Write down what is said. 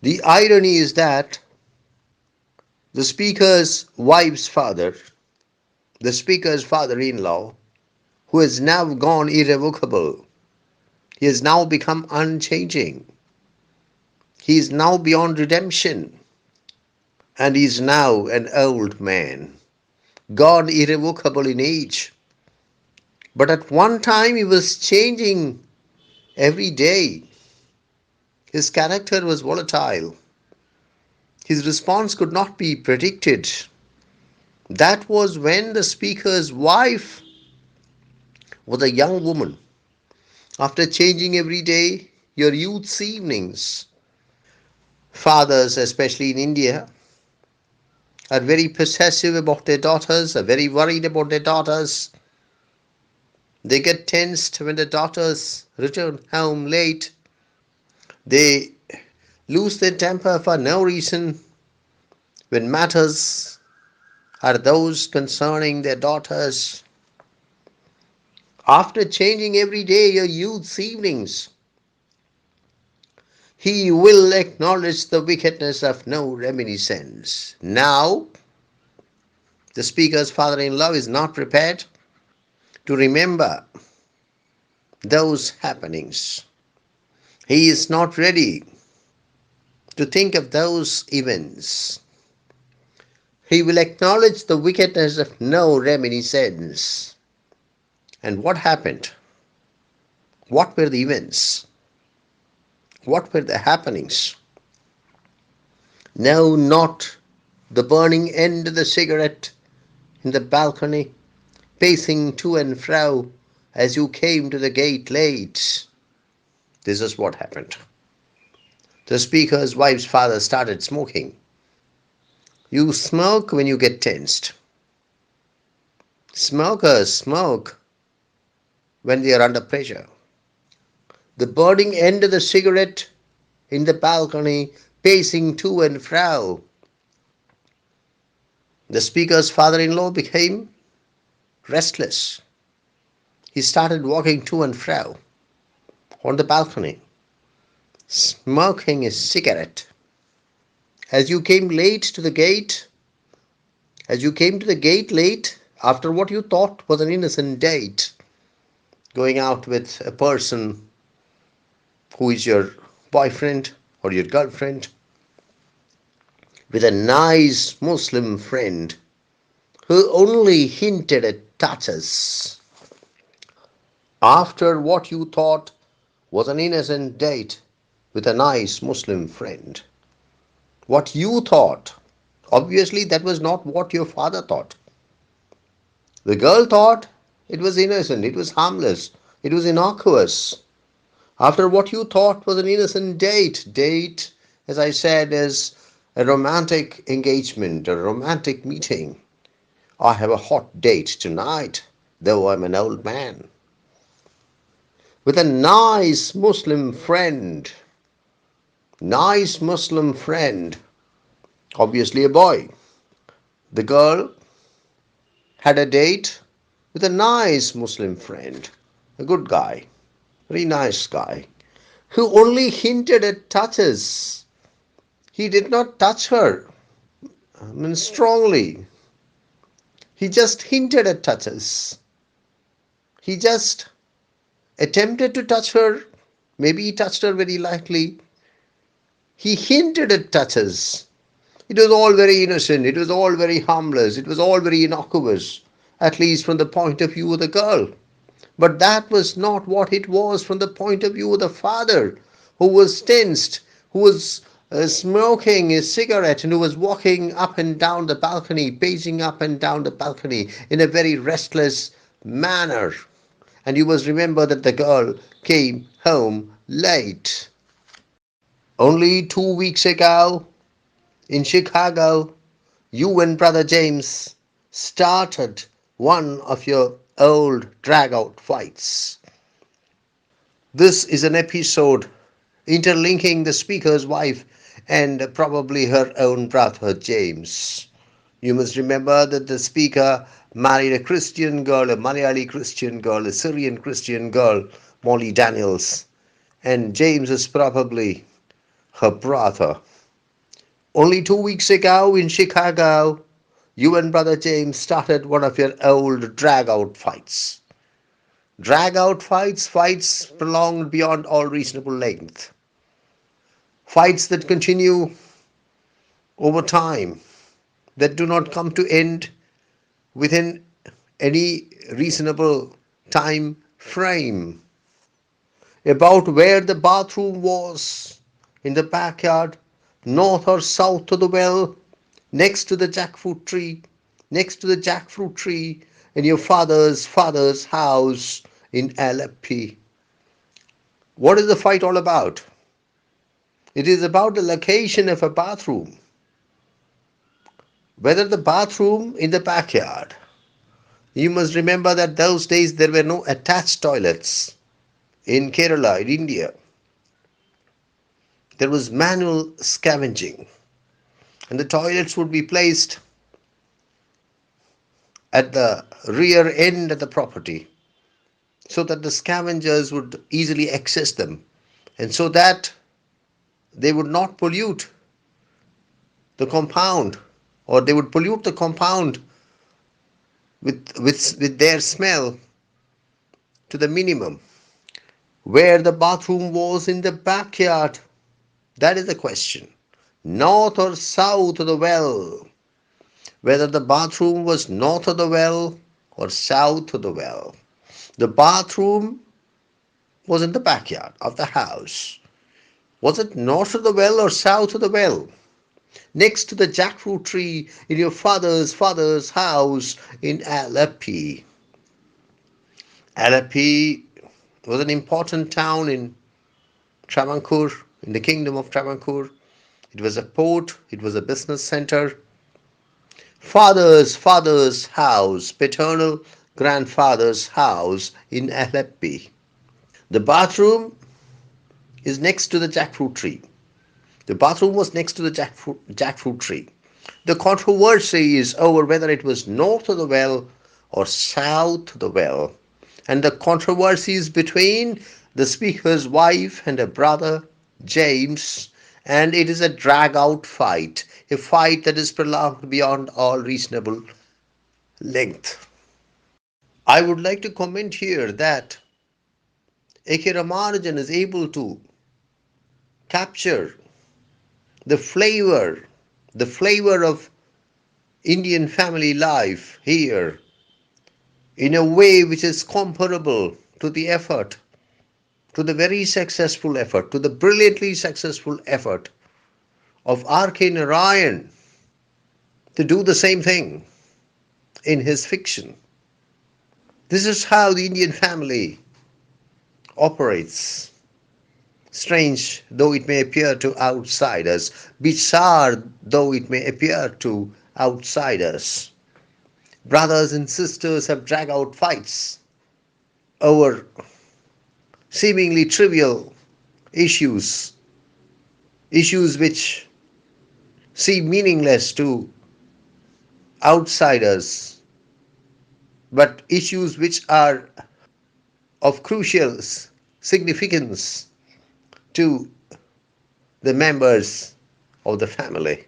The irony is that the speaker's wife's father, the speaker's father-in-law, who has now gone irrevocable, he has now become unchanging. He is now beyond redemption, and he is now an old man, gone irrevocable in age. But at one time he was changing every day. His character was volatile. His response could not be predicted. That was when the speaker's wife was a young woman. After changing every day, your youth's evenings. Fathers, especially in India, are very possessive about their daughters, are very worried about their daughters. They get tensed when the daughters return home late. They lose their temper for no reason when matters are those concerning their daughters. After changing every day your youth's evenings, he will acknowledge the wickedness of no reminiscence. Now, the speaker's father-in-law is not prepared to remember those happenings. He is not ready to think of those events. He will acknowledge the wickedness of no reminiscence. And what happened? What were the events? What were the happenings? No, not the burning end of the cigarette in the balcony, pacing to and fro as you came to the gate late. This is what happened. The speaker's wife's father started smoking. You smoke when you get tensed. Smokers smoke when they are under pressure. The burning end of the cigarette in the balcony, pacing to and fro. The speaker's father-in-law became restless. He started walking to and fro on the balcony, smoking a cigarette. As you came late to the gate, as you came to the gate late, after what you thought was an innocent date, going out with a person who is your boyfriend or your girlfriend, with a nice Muslim friend who only hinted at touches. After what you thought was an innocent date with a nice Muslim friend. What you thought, obviously that was not what your father thought. The girl thought it was innocent, it was harmless, it was innocuous. After what you thought was an innocent date, as I said, is a romantic engagement, a romantic meeting. I have a hot date tonight, though I'm an old man. With a nice Muslim friend. Nice Muslim friend. Obviously a boy. The girl had a date with a nice Muslim friend. A good guy. Very nice guy. Who only hinted at touches. He did not touch her. Strongly. He just hinted at touches. He just attempted to touch her. Maybe he touched her very lightly. He hinted at touches. It was all very innocent. It was all very harmless. It was all very innocuous, at least from the point of view of the girl. But that was not what it was from the point of view of the father, who was tensed, who was smoking a cigarette, and who was walking up and down the balcony, pacing up and down the balcony in a very restless manner. And you must remember that the girl came home late. Only 2 weeks ago, in Chicago, you and Brother James started one of your old drag-out fights. This is an episode interlinking the speaker's wife and probably her own brother James. You must remember that the speaker married a Christian girl, a Malayali Christian girl, a Syrian Christian girl, Molly Daniels, and James is probably her brother. Only 2 weeks ago in Chicago, you and Brother James started one of your old drag out fights. Drag out fights, fights prolonged beyond all reasonable length, fights that continue over time, that do not come to end within any reasonable time frame, about where the bathroom was in the backyard, north or south of the well, next to the jackfruit tree, next to the jackfruit tree in your father's house in Aleppo. What is the fight all about? It is about the location of a bathroom. Whether the bathroom in the backyard. You must remember that those days there were no attached toilets. In Kerala, in India, there was manual scavenging, and the toilets would be placed at the rear end of the property so that the scavengers would easily access them, and so that they would not pollute the compound, or they would pollute the compound with their smell to the minimum. Where the bathroom was in the backyard, that is the question. North or south of the well. Whether the bathroom was north of the well or south of the well. The bathroom was in the backyard of the house. Was it north of the well or south of the well? Next to the jackfruit tree in your father's house in Aleppo. Aleppo was an important town in Travancore, in the kingdom of Travancore. It was a port, it was a business center. Father's house, paternal grandfather's house in Aleppo. The bathroom is next to the jackfruit tree. The bathroom was next to the jackfruit tree. The controversy is over whether it was north of the well or south of the well. And the controversy is between the speaker's wife and her brother, James, and it is a drag out fight, a fight that is prolonged beyond all reasonable length. I would like to comment here that A.K. Ramanujan is able to capture the flavor, the flavor of Indian family life here in a way which is comparable to the effort, to the very successful effort, to the brilliantly successful effort of R.K. Narayan to do the same thing in his fiction. This is how the Indian family operates. Strange though it may appear to outsiders, bizarre though it may appear to outsiders, brothers and sisters have dragged out fights over seemingly trivial issues, issues which seem meaningless to outsiders, but issues which are of crucial significance to the members of the family.